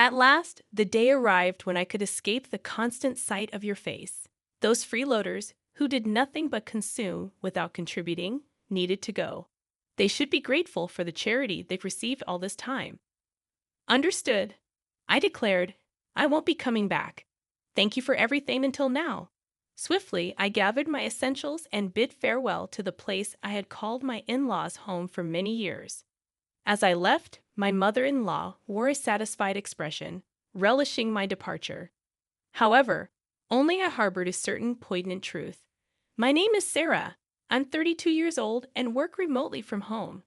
At last, the day arrived when I could escape the constant sight of your face. Those freeloaders, who did nothing but consume without contributing, needed to go. They should be grateful for the charity they've received all this time. Understood, I declared. I won't be coming back. Thank you for everything until now. Swiftly, I gathered my essentials and bid farewell to the place I had called my in-laws' home for many years. As I left, my mother-in-law wore a satisfied expression, relishing my departure. However, only I harbored a certain poignant truth. My name is Sarah. I'm 32 years old and work remotely from home.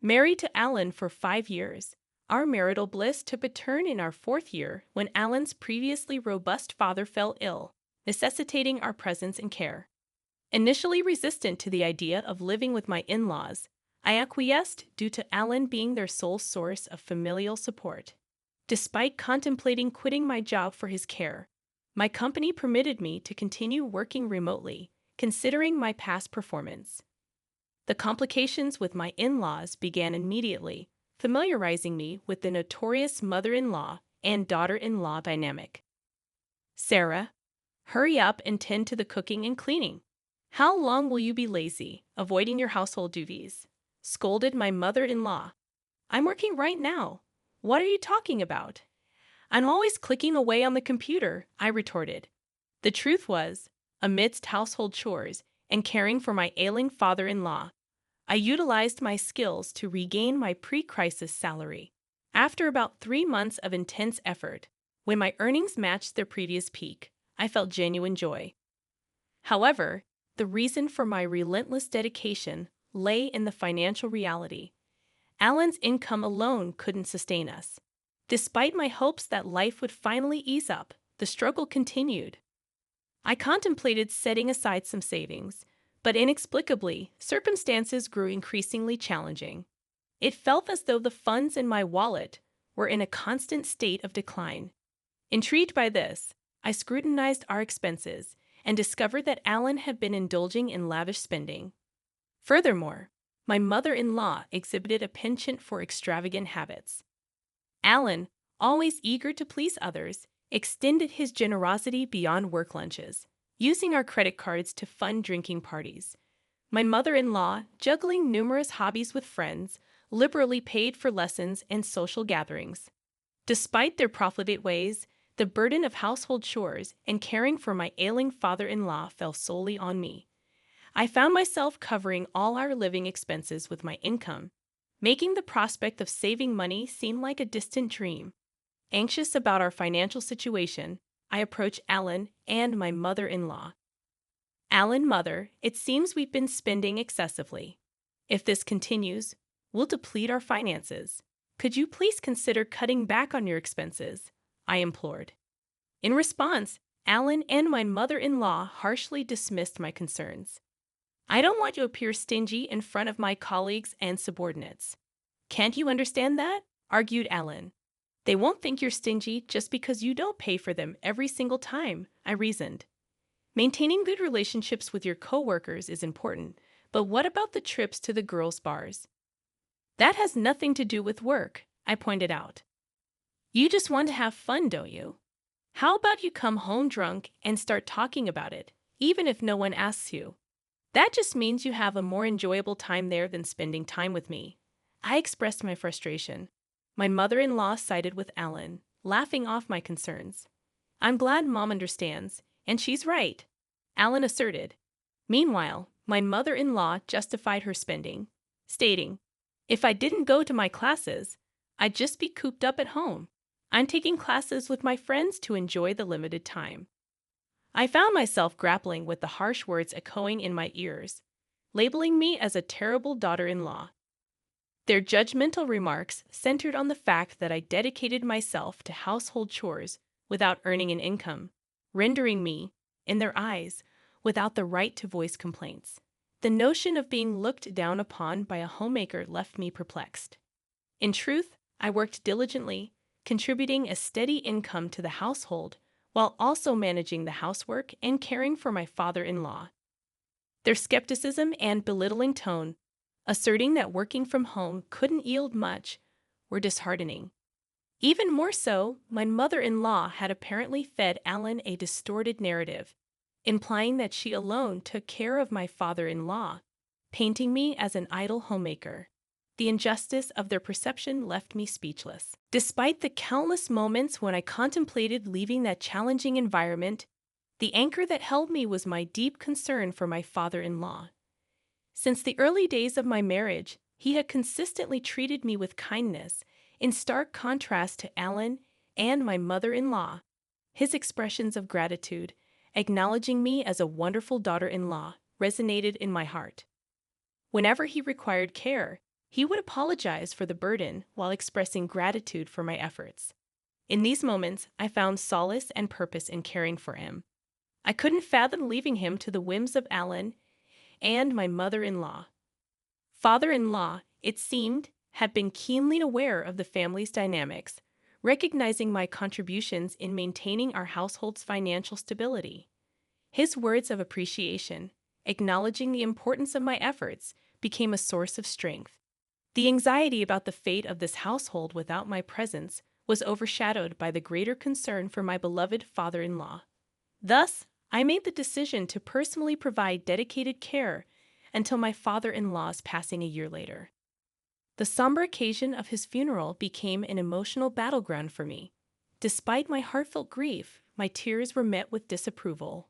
Married to Alan for 5 years. Our marital bliss took a turn in our 4th year when Alan's previously robust father fell ill, necessitating our presence and care. Initially resistant to the idea of living with my in-laws, I acquiesced due to Alan being their sole source of familial support. Despite contemplating quitting my job for his care, my company permitted me to continue working remotely, considering my past performance. The complications with my in-laws began immediately, familiarizing me with the notorious mother-in-law and daughter-in-law dynamic. Sarah, hurry up and tend to the cooking and cleaning. How long will you be lazy, avoiding your household duties? Scolded my mother-in-law. I'm working right now. What are you talking about? I'm always clicking away on the computer, I retorted. The truth was, amidst household chores and caring for my ailing father-in-law, I utilized my skills to regain my pre-crisis salary. After about 3 months of intense effort, when my earnings matched their previous peak, I felt genuine joy. However, the reason for my relentless dedication lay in the financial reality. Alan's income alone couldn't sustain us. Despite my hopes that life would finally ease up, the struggle continued. I contemplated setting aside some savings, but inexplicably, circumstances grew increasingly challenging. It felt as though the funds in my wallet were in a constant state of decline. Intrigued by this, I scrutinized our expenses and discovered that Alan had been indulging in lavish spending. Furthermore, my mother-in-law exhibited a penchant for extravagant habits. Alan, always eager to please others, extended his generosity beyond work lunches, using our credit cards to fund drinking parties. My mother-in-law, juggling numerous hobbies with friends, liberally paid for lessons and social gatherings. Despite their profligate ways, the burden of household chores and caring for my ailing father-in-law fell solely on me. I found myself covering all our living expenses with my income, making the prospect of saving money seem like a distant dream. Anxious about our financial situation, I approached Alan and my mother-in-law. Alan, mother, it seems we've been spending excessively. If this continues, we'll deplete our finances. Could you please consider cutting back on your expenses? I implored. In response, Alan and my mother-in-law harshly dismissed my concerns. I don't want you to appear stingy in front of my colleagues and subordinates. Can't you understand that? Argued Alan. They won't think you're stingy just because you don't pay for them every single time, I reasoned. Maintaining good relationships with your coworkers is important, but what about the trips to the girls' bars? That has nothing to do with work, I pointed out. You just want to have fun, don't you? How about you come home drunk and start talking about it, even if no one asks you? That just means you have a more enjoyable time there than spending time with me. I expressed my frustration. My mother-in-law sided with Alan, laughing off my concerns. I'm glad Mom understands, and she's right, Alan asserted. Meanwhile, my mother-in-law justified her spending, stating, if I didn't go to my classes, I'd just be cooped up at home. I'm taking classes with my friends to enjoy the limited time. I found myself grappling with the harsh words echoing in my ears, labeling me as a terrible daughter-in-law. Their judgmental remarks centered on the fact that I dedicated myself to household chores without earning an income, rendering me, in their eyes, without the right to voice complaints. The notion of being looked down upon by a homemaker left me perplexed. In truth, I worked diligently, contributing a steady income to the household while also managing the housework and caring for my father-in-law. Their skepticism and belittling tone, asserting that working from home couldn't yield much, were disheartening. Even more so, my mother-in-law had apparently fed Alan a distorted narrative, implying that she alone took care of my father-in-law, painting me as an idle homemaker. The injustice of their perception left me speechless. Despite the countless moments when I contemplated leaving that challenging environment, the anchor that held me was my deep concern for my father-in-law. Since the early days of my marriage, he had consistently treated me with kindness, in stark contrast to Alan and my mother-in-law. His expressions of gratitude, acknowledging me as a wonderful daughter-in-law, resonated in my heart. Whenever he required care, he would apologize for the burden while expressing gratitude for my efforts. In these moments, I found solace and purpose in caring for him. I couldn't fathom leaving him to the whims of Alan and my mother-in-law. Father-in-law, it seemed, had been keenly aware of the family's dynamics, recognizing my contributions in maintaining our household's financial stability. His words of appreciation, acknowledging the importance of my efforts, became a source of strength. The anxiety about the fate of this household without my presence was overshadowed by the greater concern for my beloved father-in-law. Thus, I made the decision to personally provide dedicated care until my father-in-law's passing a year later. The somber occasion of his funeral became an emotional battleground for me. Despite my heartfelt grief, my tears were met with disapproval.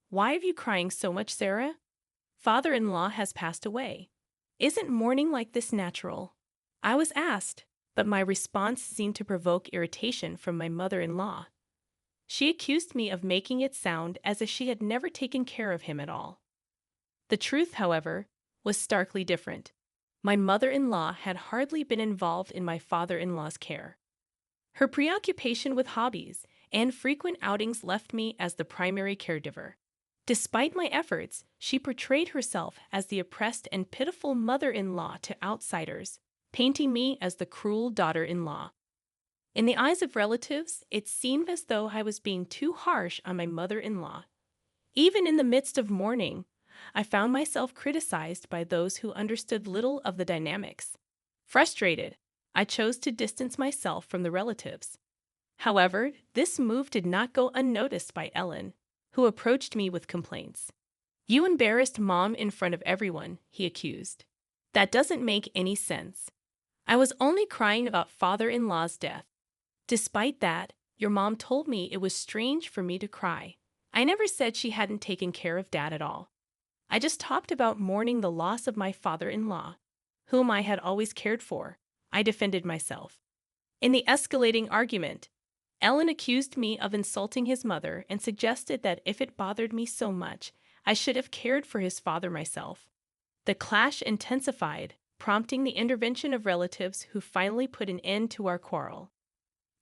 "Why are you crying so much, Sarah? Father-in-law has passed away. Isn't mourning like this natural?" I was asked, but my response seemed to provoke irritation from my mother-in-law. She accused me of making it sound as if she had never taken care of him at all. The truth, however, was starkly different. My mother-in-law had hardly been involved in my father-in-law's care. Her preoccupation with hobbies and frequent outings left me as the primary caregiver. Despite my efforts, she portrayed herself as the oppressed and pitiful mother-in-law to outsiders, painting me as the cruel daughter-in-law. In the eyes of relatives, it seemed as though I was being too harsh on my mother-in-law. Even in the midst of mourning, I found myself criticized by those who understood little of the dynamics. Frustrated, I chose to distance myself from the relatives. However, this move did not go unnoticed by Ellen, who approached me with complaints. "You embarrassed Mom in front of everyone," he accused. "That doesn't make any sense. I was only crying about father-in-law's death. Despite that, your mom told me it was strange for me to cry. I never said she hadn't taken care of Dad at all. I just talked about mourning the loss of my father-in-law, whom I had always cared for," I defended myself. In the escalating argument, Ellen accused me of insulting his mother and suggested that if it bothered me so much, I should have cared for his father myself. The clash intensified, prompting the intervention of relatives who finally put an end to our quarrel.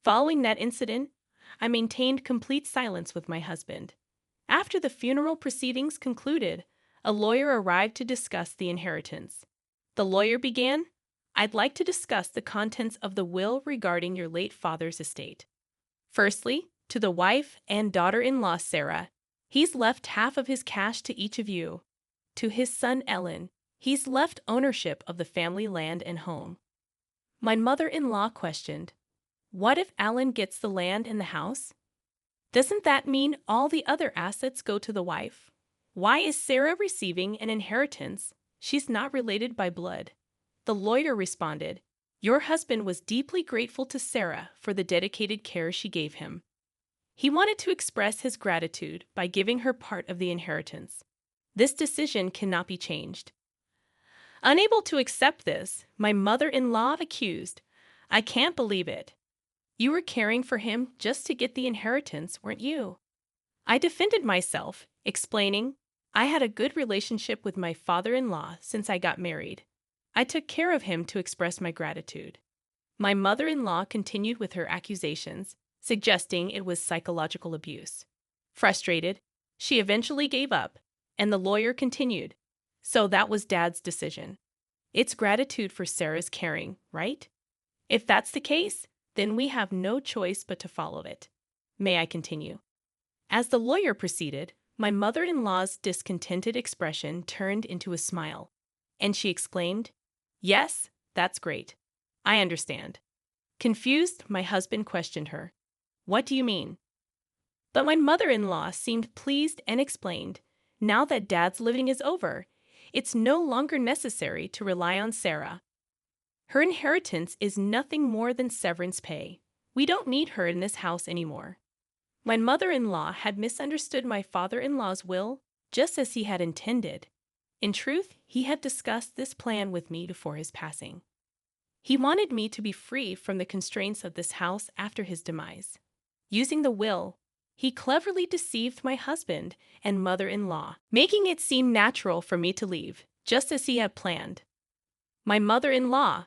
Following that incident, I maintained complete silence with my husband. After the funeral proceedings concluded, a lawyer arrived to discuss the inheritance. The lawyer began, "I'd like to discuss the contents of the will regarding your late father's estate. Firstly, to the wife and daughter-in-law Sarah, he's left half of his cash to each of you. To his son Ellen, he's left ownership of the family land and home." My mother-in-law questioned, "What if Alan gets the land and the house? Doesn't that mean all the other assets go to the wife? Why is Sarah receiving an inheritance? She's not related by blood." The lawyer responded, "Your husband was deeply grateful to Sarah for the dedicated care she gave him. He wanted to express his gratitude by giving her part of the inheritance. This decision cannot be changed." Unable to accept this, my mother-in-law accused, "I can't believe it. You were caring for him just to get the inheritance, weren't you?" I defended myself, explaining, "I had a good relationship with my father-in-law since I got married. I took care of him to express my gratitude." My mother-in-law continued with her accusations, suggesting it was psychological abuse. Frustrated, she eventually gave up, and the lawyer continued, "So that was Dad's decision. It's gratitude for Sarah's caring, right? If that's the case, then we have no choice but to follow it. May I continue?" As the lawyer proceeded, my mother-in-law's discontented expression turned into a smile, and she exclaimed, "Yes, that's great. I understand. Confused, my husband questioned her. What do you mean? But my mother-in-law seemed pleased and explained, now that Dad's living is over, it's no longer necessary to rely on Sarah. Her inheritance is nothing more than severance pay. We don't need her in this house anymore. My mother-in-law had misunderstood my father-in-law's will, just as he had intended. In truth, he had discussed this plan with me before his passing. He wanted me to be free from the constraints of this house after his demise. Using the will, he cleverly deceived my husband and mother-in-law, making it seem natural for me to leave, just as he had planned. My mother-in-law,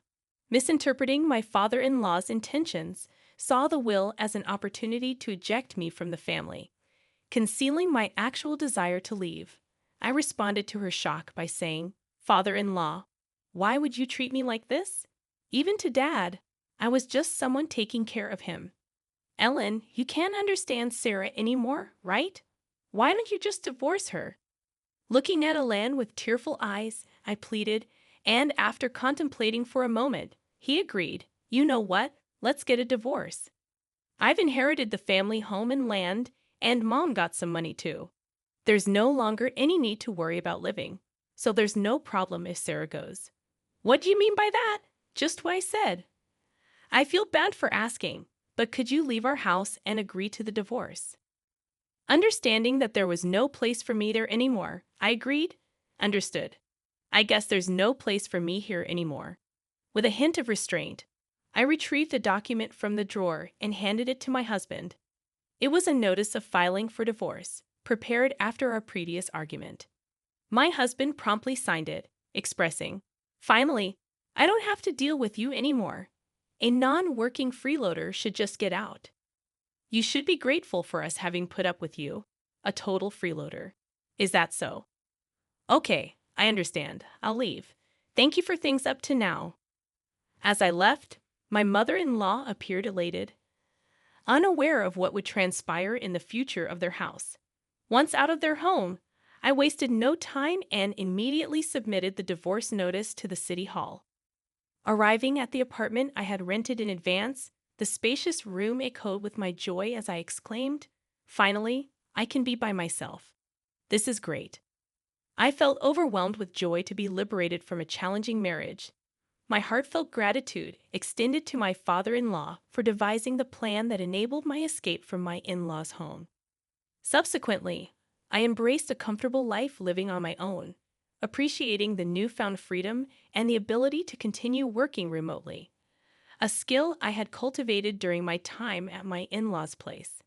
misinterpreting my father-in-law's intentions, saw the will as an opportunity to eject me from the family, concealing my actual desire to leave. I responded to her shock by saying, "Father-in-law, why would you treat me like this? Even to Dad, I was just someone taking care of him. Ellen, you can't understand Sarah anymore, right? Why don't you just divorce her?" Looking at Ellen with tearful eyes, I pleaded, and after contemplating for a moment, he agreed. You know what? Let's get a divorce. I've inherited the family home and land, and Mom got some money too. There's no longer any need to worry about living, so there's no problem if Sarah goes. What do you mean by that? Just what I said. I feel bad for asking, but could you leave our house and agree to the divorce? Understanding that there was no place for me there anymore, I agreed. Understood. I guess there's no place for me here anymore. With a hint of restraint, I retrieved a document from the drawer and handed it to my husband. It was a notice of filing for divorce, prepared after our previous argument. My husband promptly signed it, expressing, "Finally, I don't have to deal with you anymore. A non-working freeloader should just get out. You should be grateful for us having put up with you, a total freeloader. Is that so? Okay, I understand. I'll leave. Thank you for things up to now." As I left, my mother-in-law appeared elated, unaware of what would transpire in the future of their house. Once out of their home, I wasted no time and immediately submitted the divorce notice to the city hall. Arriving at the apartment I had rented in advance, the spacious room echoed with my joy as I exclaimed, "Finally, I can be by myself. This is great." I felt overwhelmed with joy to be liberated from a challenging marriage. My heartfelt gratitude extended to my father-in-law for devising the plan that enabled my escape from my in-laws' home. Subsequently, I embraced a comfortable life living on my own, appreciating the newfound freedom and the ability to continue working remotely, a skill I had cultivated during my time at my in-laws' place.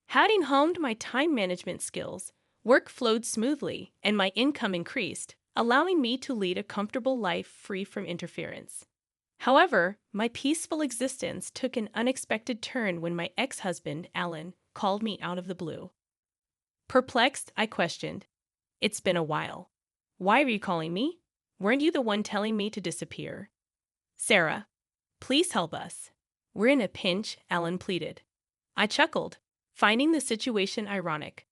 Having honed my time management skills, work flowed smoothly and my income increased, allowing me to lead a comfortable life free from interference. However, my peaceful existence took an unexpected turn when my ex-husband, Alan, called me out of the blue. Perplexed, I questioned, "It's been a while. Why are you calling me? Weren't you the one telling me to disappear?" "Sarah, please help us. We're in a pinch," Alan pleaded. I chuckled, finding the situation ironic.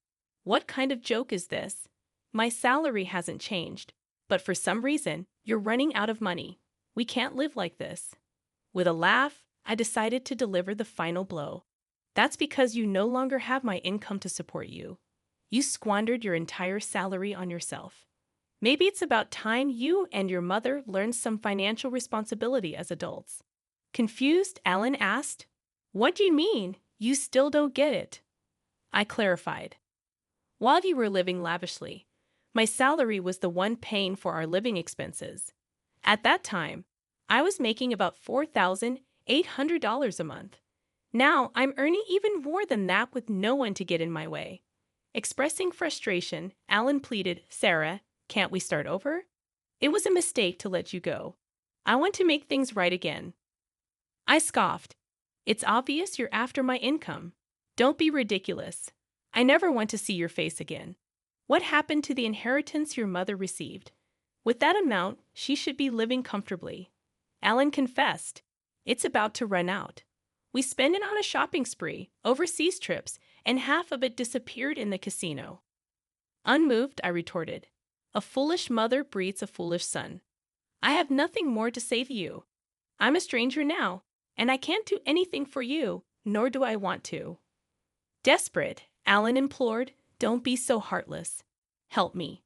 What kind of joke is this? My salary hasn't changed, but for some reason, you're running out of money. We can't live like this. With a laugh, I decided to deliver the final blow. That's because you no longer have my income to support you. You squandered your entire salary on yourself. Maybe it's about time you and your mother learned some financial responsibility as adults. Confused, Alan asked, "What do you mean? You still don't get it?" I clarified. While you were living lavishly, my salary was the one paying for our living expenses. At that time, I was making about $4,800 a month. Now I'm earning even more than that with no one to get in my way. Expressing frustration, Alan pleaded, "Sarah, can't we start over? It was a mistake to let you go. I want to make things right again." I scoffed. "It's obvious you're after my income. Don't be ridiculous. I never want to see your face again. What happened to the inheritance your mother received? With that amount, she should be living comfortably." Alan confessed, "It's about to run out. We spend it on a shopping spree, overseas trips, and half of it disappeared in the casino." Unmoved, I retorted, "A foolish mother breeds a foolish son. I have nothing more to say to you. I'm a stranger now, and I can't do anything for you, nor do I want to." Desperate, Alan implored, "Don't be so heartless. Help me.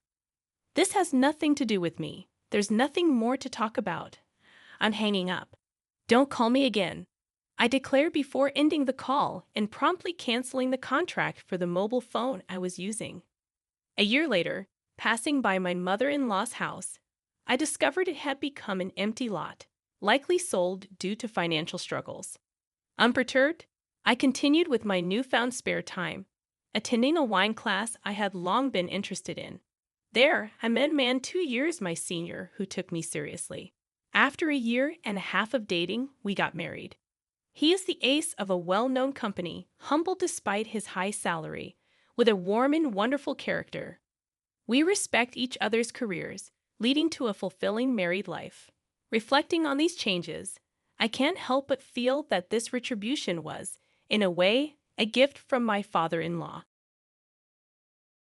This has nothing to do with me. There's nothing more to talk about." I'm hanging up. "Don't call me again," I declared before ending the call and promptly canceling the contract for the mobile phone I was using. A year later, passing by my mother-in-law's house, I discovered it had become an empty lot, likely sold due to financial struggles. Unperturbed, I continued with my newfound spare time, attending a wine class I had long been interested in. There, I met a man 2 years my senior who took me seriously. After a year and a half of dating, we got married. He is the ace of a well-known company, humble despite his high salary, with a warm and wonderful character. We respect each other's careers, leading to a fulfilling married life. Reflecting on these changes, I can't help but feel that this retribution was, in a way, a gift from my father-in-law.